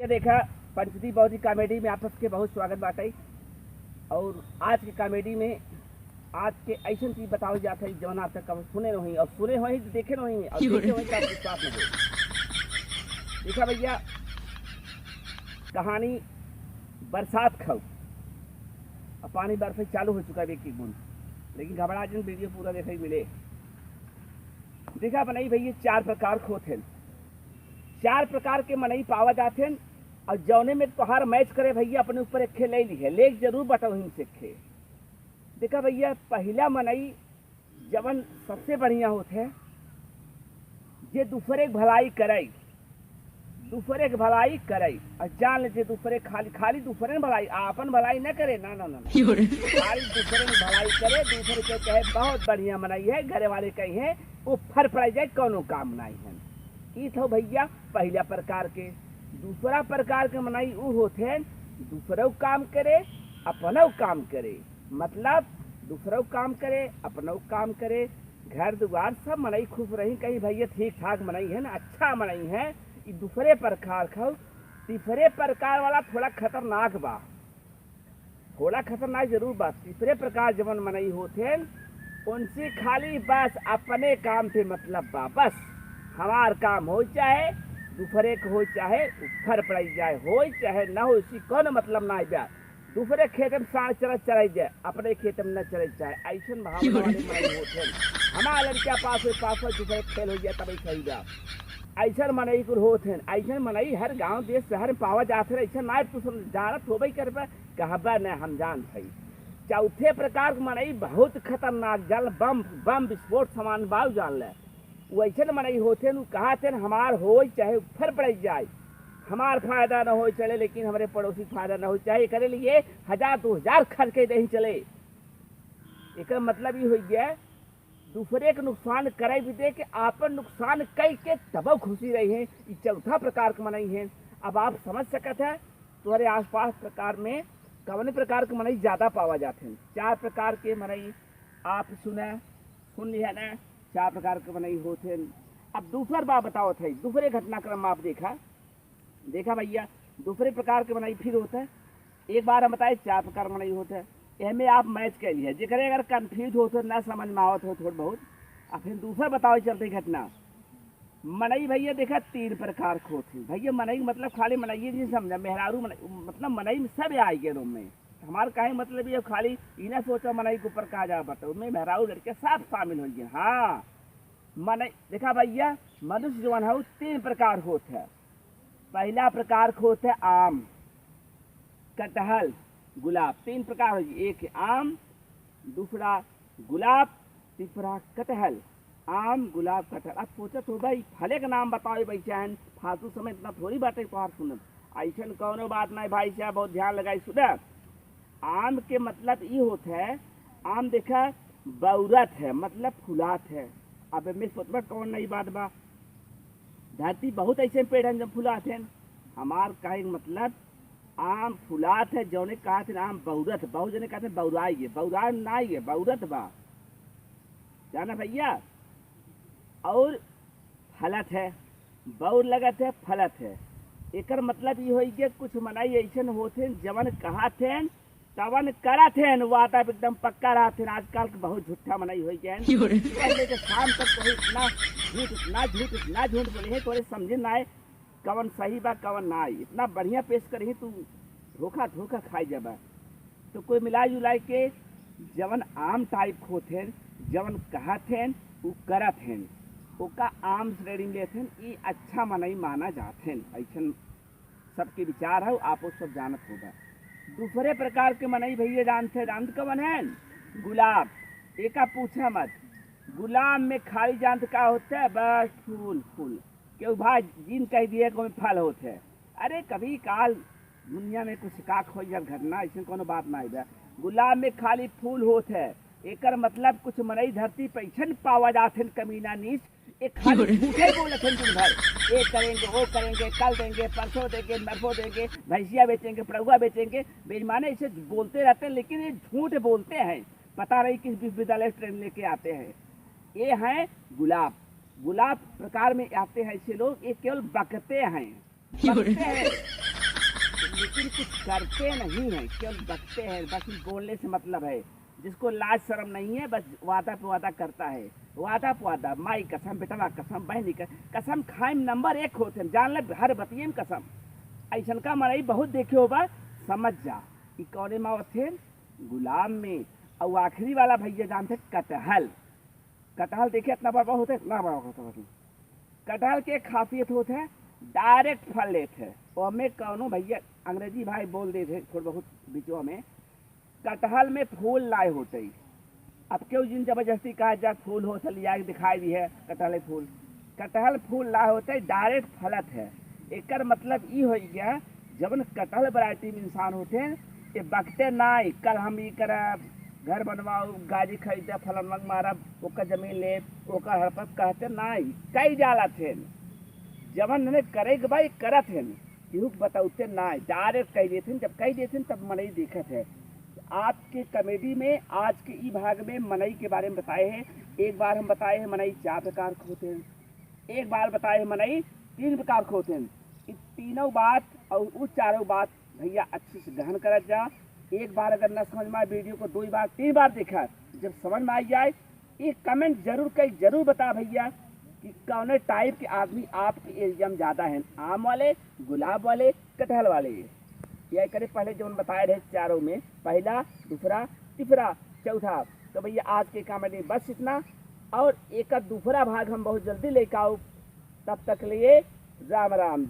देखा पंचदी बौद्धी कॉमेडी में आप सबके बहुत स्वागत बाटे। और आज के कॉमेडी में आज के ऐसा चीज बताओ जाता है जौन आप तक सुने नहीं और सुने हो तो देखे नहीं और देखे हो तो विश्वास नहीं हो। देखा भैया कहानी बरसात खाओ और पानी बर्फ चालू हो चुका है एक एक बूंद, लेकिन घबरा जिन वीडियो पूरा देखे मिले। देखा बनाई भैया चार प्रकार खोथे, चार प्रकार के मनई पावा जाते हैं और जौने में तोहार मैच करे भैया अपने ऊपर एक खे ले ली है, लेक जरूर बटाओ हिम से खे। देखा भैया पहला मनई जवन सबसे बढ़िया होते है जे दूसरे भलाई करे, दूसरे के भलाई करे और जान ले दूसरे खाली खाली दूसरे भलाई आपन भलाई न करे, ना ना ना खाली दूसरे में भलाई करे। दूसरे के कहे बहुत बढ़िया मनाई है, घरे वाले कहे हैं वो फर पड़ जाए कौनो काम नहीं है। ये तो भैया पहला प्रकार के। दूसरा प्रकार के मनाई वो होते हैं दूसरों काम करे अपनों काम करे, मतलब दूसरों काम करे अपनों काम करे, घर दुआर सब मनाई खुश रही कहीं भैया ठीक ठाक मनाई है ना, अच्छा मनाई है। ये दूसरे प्रकार खाओ। तीसरे प्रकार वाला थोड़ा खतरनाक बा, थोड़ा खतरनाक जरूर बा। तीसरे प्रकार जवन मनाई होते हैं उनसे खाली बस अपने काम से मतलब बा, बस हमार काम हो चाहे दूसरे को हो चाहे ऊपर पड़ जाए हो चाहे न हो, इसी कौन मतलब ना जाए। दूसरे खेत में साढ़ चढ़ जाए अपने खेत में न चढ़ जाए, ऐसा भावना वाले मनाई होते हैं। हमारा लड़का पास हो दूसरे खेल हो जाए तभी सही जा, ऐसा मनई कुल होते हैं। ऐसा मनई हर गांव देश शहर में पावा जाते ऐसा ना तू जानत हो कर कहबा न हम जान थी। चौथे प्रकार के मनई बहुत खतरनाक जल बम बम विस्फोट सामान बाव जान ले, वैसे मनई होते हैं कहते हैं हमार हो चाहे ऊपर पड़ जाए, हमार फायदा न हो चले लेकिन हमारे पड़ोसी फायदा न हो चाहे करे लिए 1000 2000 खर्च के नहीं चले। एक मतलब ये हो गया दूसरे के नुकसान करे भी दे के आपन नुकसान कई के तब खुशी रही है। ये चौथा प्रकार के मनई है। अब आप समझ सकते हैं तुम्हारे आसपास प्रकार में कौन प्रकार के मनई ज्यादा पावा जाते हैं। चार प्रकार के मनई आप सुन लिया ना, चार प्रकार के मनई होते हैं। अब दूसरा बात बताओ थे, दूसरे घटनाक्रम आप देखा भैया दूसरे प्रकार के मनई फिर होता है। एक बार हम बताए चार प्रकार मनई होता है, इसमें आप मैच कर लिया जेकरे अगर कंफ्यूज हो तो ना समझ में आवत हो थोड़ा बहुत। और फिर दूसरा बताओ चलते घटना मनई भैया देखा तीन प्रकार के होते भैया। मनई मतलब खाली मनई नहीं समझा, मेहरारू मतलब मनई में सब आई के रूम में हमारे कहे मतलब ये खाली इन्हें सोचा मनई के ऊपर कहा जा बताओ में मेहरारू लड़के सब शामिल हो गए। हाँ मनई देखा भैया मनुष्य जो है तीन प्रकार होते है। पहला प्रकार होता है आम कटहल गुलाब, तीन प्रकार हो, एक आम दूसरा गुलाब तीसरा कटहल। आम गुलाब कटहल। अब सोचत हो भाई फले का नाम बताओ भाई चाहे फालतू समय इतना थोड़ी बात है तोहार सुन, ऐसा कौनो बात नहीं भाई साहब बहुत ध्यान लगाई सुना। आम के मतलब ये होता है आम देखा बौरत है मतलब फुलात है। अब मैं सोचबा कौन नहीं बात बा, धरती बहुत ऐसे पेड़ हैं जब फुलात हैं। हमार कहे मतलब आम फुलात है जौने कहते हैं आम बौरत, बहुत जने कहते हैं बौराई है, बौरा नहीं है बौरत बा जाना भैया। और फलत है, बौर लगत है फलत है। एक मतलब ये हो गया कुछ मनाई ऐसे होते हैं जवन कहते हैं तवन करत है वादा एकदम पक्का रहते हैं। आजकल के बहुत झूठा मनाई हो गया है, शाम तक कोई इतना झूठ बोले है तो समझे ना है कवन सही बा कवन ना। इतना बढ़िया पेश करी तू धोखा धोखा खाई जब तो कोई मिलाई जुलाई के जवन आम टाइप होते हैं जवन कहते हैं वो करत हैं ओका आम श्रेणी लेते हैं, ये अच्छा मनई माना जाते हैं। ऐसा सबके विचार है आप सब जानत होगा। दूसरे प्रकार के मनई भैया जानते कवन है गुलाब। एक पूछा मत गुलाब में खाली जानते का होता है बस फूल फूल क्यों भाई जिन कह दिए कोई फल होते है। अरे कभी काल दुनिया में कुछ काक हो या घटना ऐसी कोनो बात ना है। गुलाब में खाली फूल होते है, एक मतलब कुछ मनई धरती पैसन पावा जाते कमीना नीच एक खाली झूठे बोले थे तुम घर एक करेंगे वो करेंगे कल देंगे परसों देंगे नरसों देंगे भैंसिया बेचेंगे पड़ुआ बेचेंगे बेईमाने इसे बोलते रहते हैं, लेकिन ये झूठ बोलते हैं। पता नहीं किस विश्वविद्यालय ट्रेन लेके आते हैं। ये हैं गुलाब। गुलाब प्रकार में आते हैं ऐसे लोग, ये केवल बकते हैं लेकिन कुछ करते नहीं हैं, केवल बकते हैं। बस बोलने से मतलब है। जिसको लाज शर्म नहीं है, बस वादा पे वादा करता है। वादा पे वादा, माई कसम, बेटवा कसम, बहनी कसम खाइम नंबर 1 होते हैं। जान ले हर बतिये में कसम। ऐसन का मनई बहुत देखे होगा, समझ जा कि कौने माँ थे, गुलाम में। और आखिरी वाला भैया जानते कटहल। कटहल देखे इतना बड़ा होता है, इतना बड़ा होता है। कटहल के खासियत होते हैं डायरेक्ट फल लेते हैं। और हमें कौनो भैया अंग्रेजी भाई बोल दे थे थोड़ा बहुत बीचों में, कटहल में फूल लाए होते ही। अब क्यों जिन जबरदस्ती कहा जा फूल हो लिया दिखाई दी है कटहल फूल। कटहल फूल लाए होते डायरेक्ट फलत है। एक मतलब ये हो गया, जब कटहल वैरायटी में इंसान होते हैं ये बकते ना कल हम ये करब, घर बनवाओ, गाड़ी खरीदे, फलन मारब, ओकर जमीन ले, ओकर हड़पत कहते ना कई जाला थे। जबन ने करे के भाई करत है, केहू बताते ना डायरेक्ट कह देते। जब कह देते तब मनई दिखत है। आज के कॉमेडी में, आज के ई भाग में मनई के बारे में बताए हैं। एक बार हम बताए हैं मनई 4 प्रकार के होते हैं, एक बार बताए हैं मनई 3 प्रकार के होते हैं। इस तीनों बात और उस चारों बात भैया अच्छे से ग्रहण कर जा। एक बार अगर न समझ में आए वीडियो को 2 बार 3 बार देखा, जब समझ में आ जाए एक कमेंट जरूर कर, जरूर बता भैया कि कौन टाइप के आदमी आपके एरिया में ज़्यादा हैं, आम वाले, गुलाब वाले, कटहल वाले। यह करे पहले जो बताए रहे चारों में, पहला, दूसरा, तीसरा, चौथा। तो भैया आज के कॉमेडी बस इतना, और एक दूसरा भाग हम बहुत जल्दी लेकर आओ। तब तक लिए राम राम।